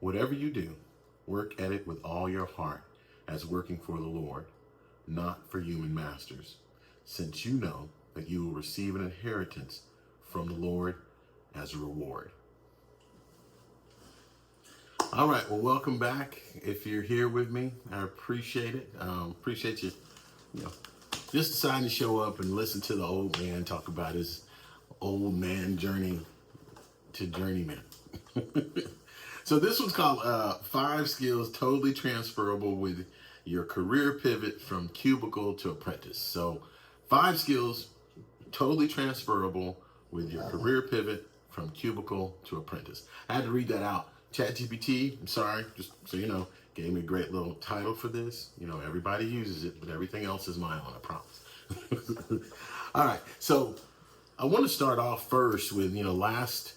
Whatever you do, work at it with all your heart as working for the Lord, not for human masters, since you know that you will receive an inheritance from the Lord as a reward. All right, well, welcome back. If you're here with me, I appreciate it. Appreciate you, just deciding to show up and listen to the old man talk about his old man journey to journeyman. So this one's called 5 Skills Totally Transferable with Your Career Pivot from Cubicle to Apprentice. So 5 skills totally transferable with your career pivot from cubicle to apprentice. I had to read that out. ChatGPT, I'm sorry, just so you know, gave me a great little title for this. You know, everybody uses it, but everything else is my own, I promise. All right, so I want to start off first with, last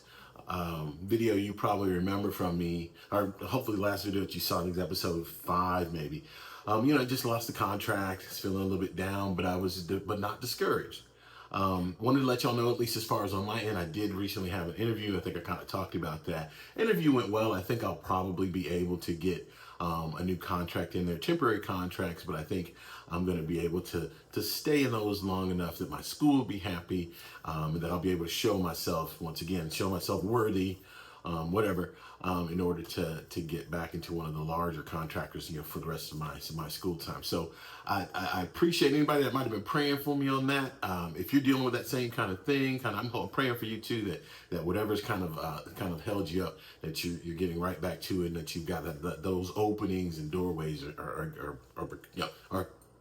video you probably remember from me, or hopefully the last video that you saw, I think episode 5 maybe. I just lost the contract, feeling a little bit down, but not discouraged. Wanted to let y'all know, at least as far as on my end, I did recently have an interview. I think I kind of talked about that. Interview went well. I think I'll probably be able to get a new contract in there, temporary contracts, but I think I'm going to be able to stay in those long enough that my school will be happy, and that I'll be able to show myself, once again, show myself worthy, in order to get back into one of the larger contractors, for the rest of my school time. So I appreciate anybody that might have been praying for me on that. If you're dealing with that same kind of thing, I'm praying for you too, that whatever's kind of held you up, that you're getting right back to it, and that you've got those openings and doorways are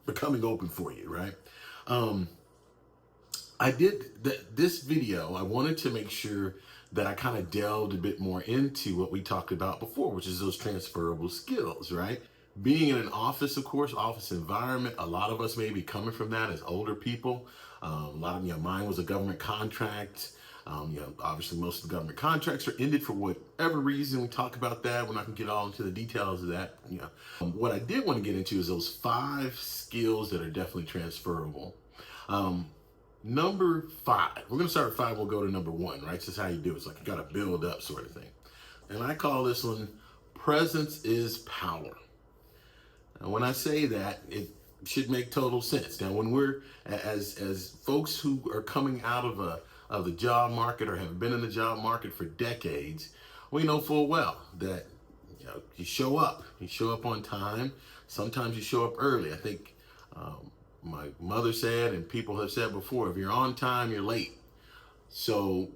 becoming open for you, right? I did this video. I wanted to make sure that I kind of delved a bit more into what we talked about before, which is those transferable skills, right? Being in an office, of course, office environment, a lot of us may be coming from that as older people. A lot of, mine was a government contract. Obviously most of the government contracts are ended for whatever reason. We talk about that. We're not gonna get all into the details of that. What I did want to get into is those 5 skills that are definitely transferable. Number 5, we're going to start with 5, we'll go to number 1, right? This is how you do it. It's like you got to build up sort of thing. And I call this one, presence is power. And when I say that, it should make total sense. Now, when we're, as folks who are coming out of the job market or have been in the job market for decades, we know full well that, you show up on time. Sometimes you show up early. I think, my mother said, and people have said before, if you're on time, you're late. So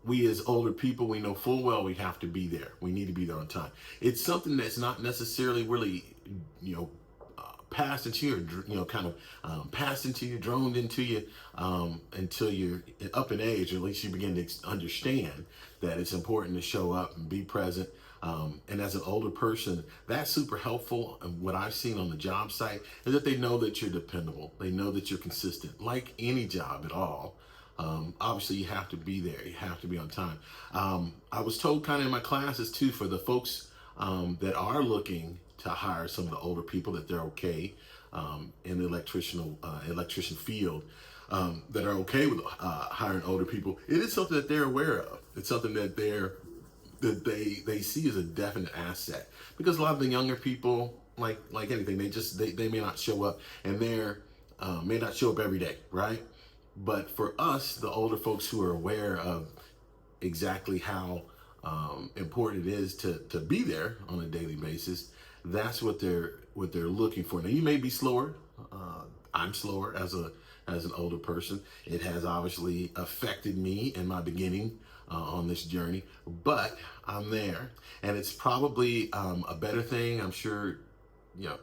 we as older people, we know full well we have to be there. We need to be there on time. It's something that's not necessarily really, passed into you, passed into you, droned into you, until you're up in age, or at least you begin to understand that it's important to show up and be present. And as an older person, that's super helpful. And what I've seen on the job site is that they know that you're dependable. They know that you're consistent, like any job at all. Obviously you have to be there. You have to be on time. I was told kind of in my classes too, for the folks that are looking to hire some of the older people, that they're okay in the electrician field, that are okay with hiring older people. It is something that they're aware of. It's something that they see as a definite asset, because a lot of the younger people, like anything, they may not show up, and may not show up every day, right? But for us, the older folks who are aware of exactly how important it is to be there on a daily basis, that's what they're looking for. Now, you may be slower. I'm slower as an older person. It has obviously affected me in my beginning on this journey, but I'm there, and it's probably a better thing. I'm sure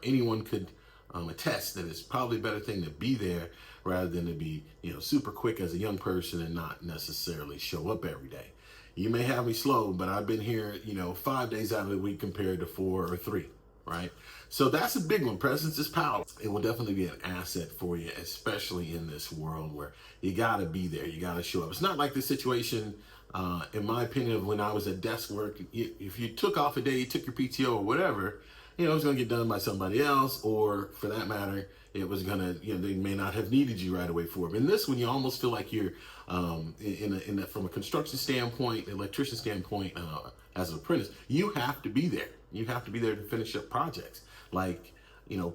anyone could attest that it's probably a better thing to be there rather than to be super quick as a young person and not necessarily show up every day. You may have me slow, but I've been here 5 days out of the week compared to 4 or 3, right? So that's a big one. Presence is power. It will definitely be an asset for you, especially in this world where you got to be there. You got to show up. It's not like the situation, in my opinion, of when I was at desk work. If you took off a day, you took your PTO or whatever, it was going to get done by somebody else, or for that matter, it was going to, they may not have needed you right away for it. In this one, you almost feel like you're, from a construction standpoint, electrician standpoint, as an apprentice, you have to be there. You have to be there to finish up projects. Like,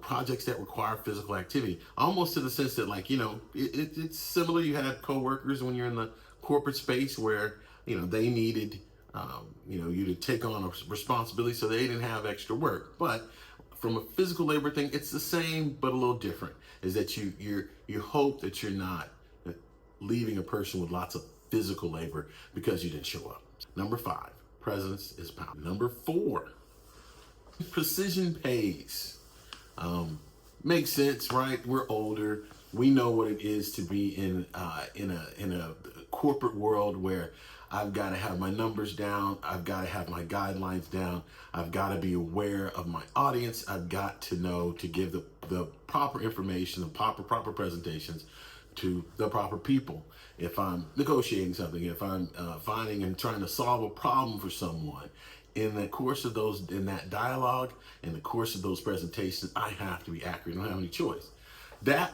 projects that require physical activity, almost to the sense that, like, it's similar. You had coworkers when you're in the corporate space where, they needed, you to take on a responsibility, so they didn't have extra work. But from a physical labor thing, it's the same, but a little different, is that you hope that you're not leaving a person with lots of physical labor because you didn't show up. Number 5, presence is power. Number 4, precision pays. Makes sense, right? We're older. We know what it is to be in a corporate world where I've got to have my numbers down. I've got to have my guidelines down. I've got to be aware of my audience. I've got to know to give the proper information, the proper presentations to the proper people. If I'm negotiating something, if I'm finding and trying to solve a problem for someone, in the course of in that dialogue, in the course of those presentations, I have to be accurate. I don't have any choice. That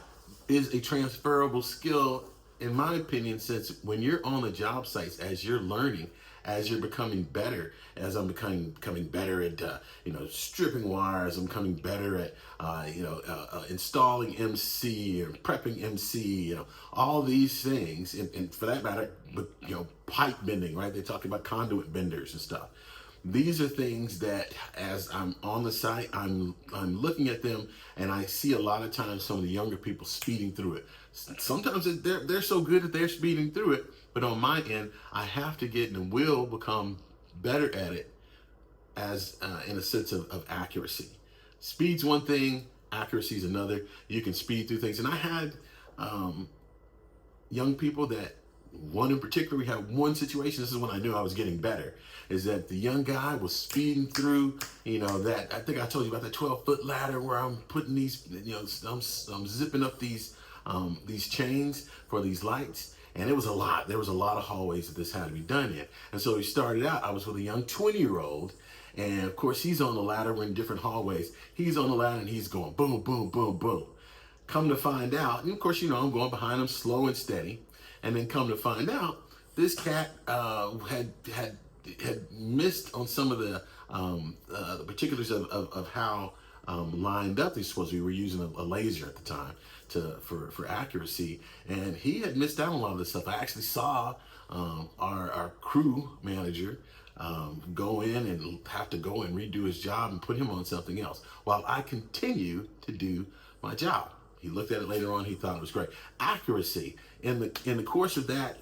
is a transferable skill, in my opinion, since when you're on the job sites, as you're learning, as you're becoming better, as I'm becoming better at, stripping wires, I'm becoming better at, installing MC or prepping MC, all these things, and for that matter, pipe bending, right? They talk about conduit benders and stuff. These are things that, as I'm on the site, I'm looking at them, and I see a lot of times some of the younger people speeding through it. Sometimes they're so good that they're speeding through it, but on my end, I have to get and will become better at it, as in a sense of accuracy. Speed's one thing, accuracy is another. You can speed through things, and I had young people that. One in particular, we had one situation, this is when I knew I was getting better, is that the young guy was speeding through, that, I think I told you about that 12-foot ladder where I'm putting these, I'm zipping up these chains for these lights. And it was a lot. There was a lot of hallways that this had to be done in. And so he started out, I was with a young 20-year-old, and of course he's on the ladder, we're in different hallways. He's on the ladder and he's going boom, boom, boom, boom. Come to find out, and of course, I'm going behind him slow and steady. And then come to find out, this cat had missed on some of the particulars of how lined up these was. We were using a laser at the time for accuracy, and he had missed out on a lot of this stuff. I actually saw our crew manager go in and have to go and redo his job and put him on something else while I continue to do my job. He looked at it later on. He thought it was great. Accuracy in the course of that,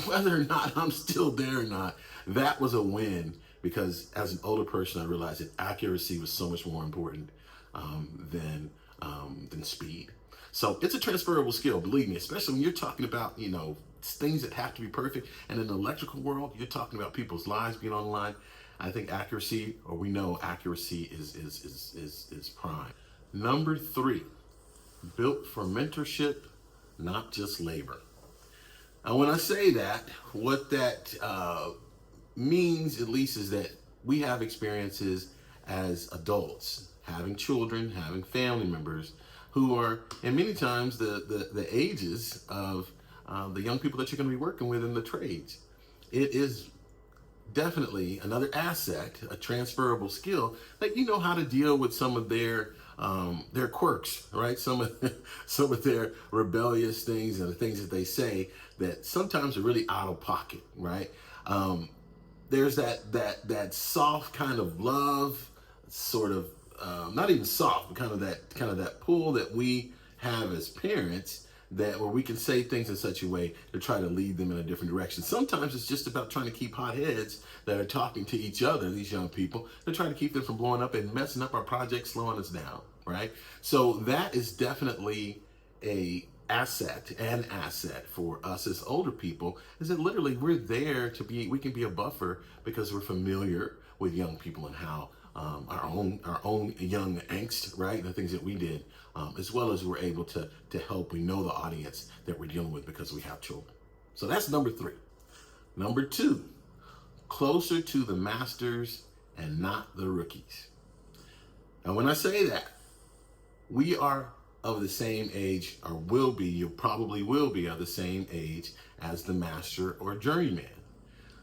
whether or not I'm still there or not, that was a win, because as an older person, I realized that accuracy was so much more important than speed. So it's a transferable skill, believe me, especially when you're talking about things that have to be perfect. And in the electrical world, you're talking about people's lives being on the line. I think accuracy, or we know accuracy, is prime. Number 3. Built for mentorship, not just labor. And when I say that, what that means, at least, is that we have experiences as adults, having children, having family members who are, and many times, the ages of the young people that you're going to be working with in the trades. It is definitely another asset, a transferable skill, that you know how to deal with some of their quirks, right? Some of their rebellious things and the things that they say that sometimes are really out of pocket, right? There's that soft kind of love, sort of not even soft, but kind of that pull that we have as parents, that where we can say things in such a way to try to lead them in a different direction. Sometimes it's just about trying to keep hot heads that are talking to each other, these young people, to try to keep them from blowing up and messing up our project, slowing us down, right? So that is definitely an asset for us as older people, is that literally we can be a buffer, because we're familiar with young people and how our own young angst, right? The things that we did, as well as we're able to help. We know the audience that we're dealing with because we have children. So that's number 3. Number 2, closer to the masters and not the rookies. And when I say that, we are of the same age, or will be, you probably will be of the same age as the master or journeyman.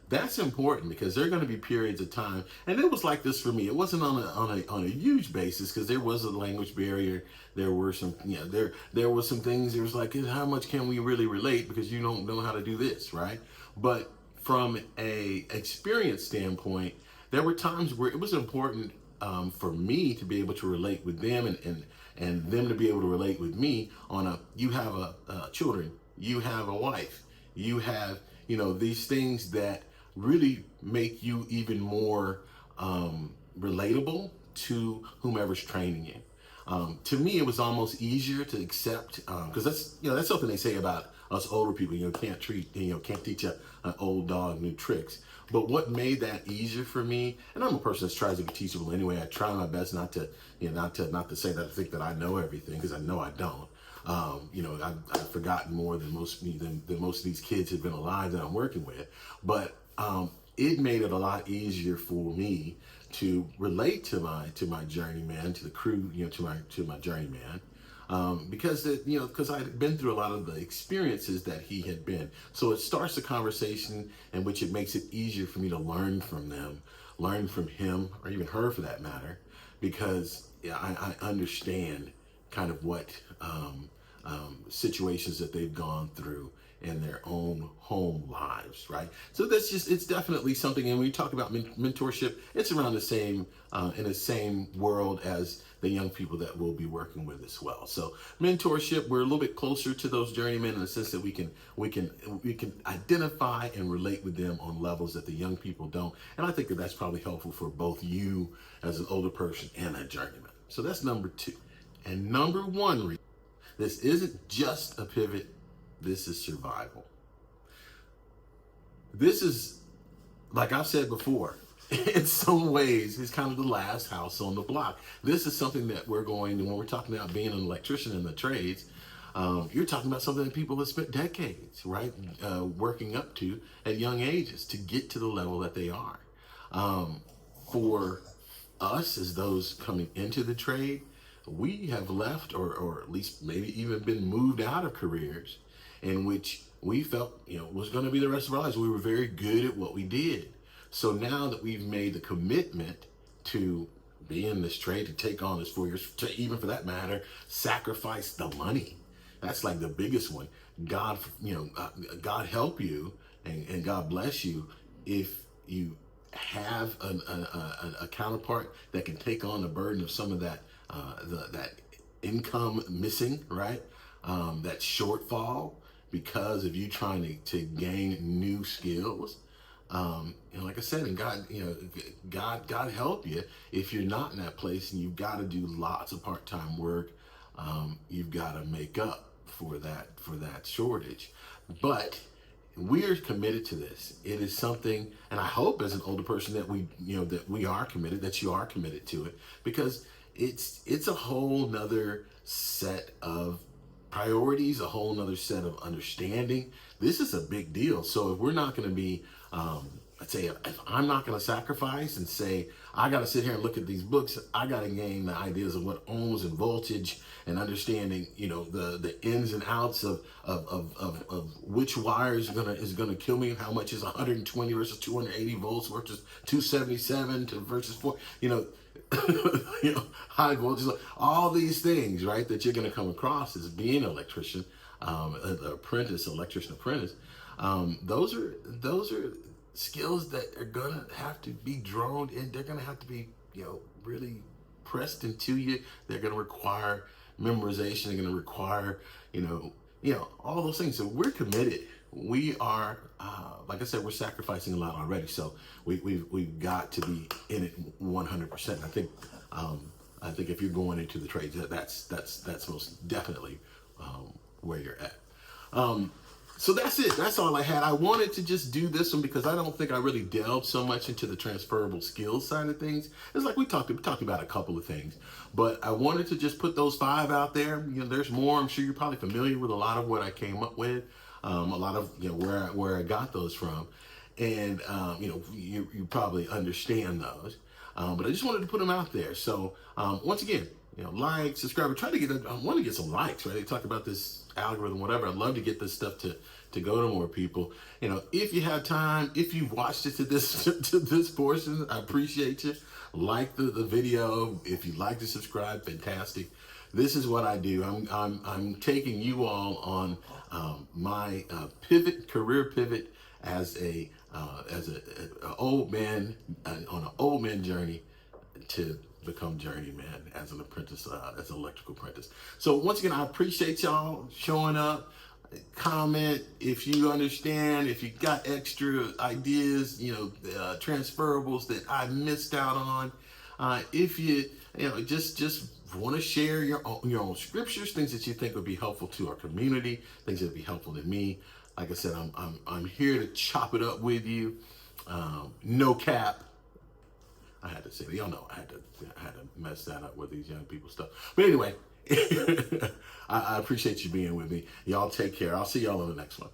That's important because there are going to be periods of time, and it was like this for me. It wasn't on a huge basis because there was a language barrier. There were some, there was some things. There was like, how much can we really relate because you don't know how to do this, right? But from a experience standpoint, there were times where it was important for me to be able to relate with them, and them to be able to relate with me on you have children, you have a wife, you have, these things that really make you even more relatable to whomever's training you. To me, it was almost easier to accept because that's something they say about us older people. Can't teach an old dog new tricks. But what made that easier for me, and I'm a person that tries to be teachable anyway. I try my best not to say that I think that I know everything, because I know I don't. I've forgotten more than most of these kids have been alive that I'm working with. But it made it a lot easier for me to relate to my journeyman, to the crew, to my journeyman. Because I had been through a lot of the experiences that he had been. So it starts a conversation in which it makes it easier for me to learn from them, learn from him, or even her for that matter, because I understand kind of what situations that they've gone through in their own home lives, right? So it's definitely something. And when we talk about mentorship, it's around the same, in the same world as the young people that we'll be working with as well. So mentorship, we're a little bit closer to those journeymen in the sense that we can identify and relate with them on levels that the young people don't. And I think that that's probably helpful for both you as an older person and a journeyman. So that's number 2. And number 1, this isn't just a pivot. This is survival. This is, like I've said before, in some ways, it's kind of the last house on the block. This is something that when we're talking about being an electrician in the trades, you're talking about something that people have spent decades, right, working up to at young ages to get to the level that they are. For us, as those coming into the trade, we have left, or at least maybe even been moved out of careers in which we felt, was going to be the rest of our lives. We were very good at what we did. So now that we've made the commitment to be in this trade, to take on this 4 years, to even for that matter, sacrifice the money. That's like the biggest one. God, God help you and God bless you if you have a counterpart that can take on the burden of some of that that income missing, right? That shortfall because of you trying to gain new skills. Like I said, and God help you if you're not in that place and you've got to do lots of part-time work. You've got to make up for that shortage. But we're committed to this. It is something, and I hope as an older person that we are committed, that you are committed to it, because it's a whole nother set of priorities, a whole nother set of understanding. This is a big deal. So if we're not going to be, let's say, if I'm not going to sacrifice and say, I got to sit here and look at these books, I got to gain the ideas of what ohms and voltage and understanding, the ins and outs of which wire is gonna kill me, how much is 120 versus 280 volts versus 277 versus 4, high voltage, all these things, right, that you're going to come across as being an electrician, electrician apprentice. Those are skills that are going to have to be droned in. They're going to have to be, really pressed into you. They're going to require memorization. They're going to require, all those things. So we're committed. We are, like I said, we're sacrificing a lot already. So we've got to be in it 100%. I think if you're going into the trades, that's most definitely where you're at. So that's it. That's all I had. I wanted to just do this one because I don't think I really delved so much into the transferable skills side of things. It's like we talked about a couple of things, but I wanted to just put those 5 out there. There's more. I'm sure you're probably familiar with a lot of what I came up with, a lot of where I got those from, and you probably understand those. But I just wanted to put them out there. So once again, like, subscribe. Try to get. I want to get some likes, right? They talk about this algorithm, whatever. I'd love to get this stuff to go to more people. If you have time, if you've watched it to this to this portion, I appreciate you. Like the video. If you'd like to subscribe, fantastic. This is what I do. I'm taking you all on my career pivot as a old man on an old man journey to become journeyman as an apprentice, as an electrical apprentice. So once again, I appreciate y'all showing up. Comment if you understand, if you got extra ideas, transferables that I missed out on. If you just want to share your own scriptures, things that you think would be helpful to our community, things that would be helpful to me. Like I said, I'm here to chop it up with you. No cap. I had to say, y'all know I had to mess that up with these young people stuff. But anyway, I appreciate you being with me. Y'all take care. I'll see y'all on the next one.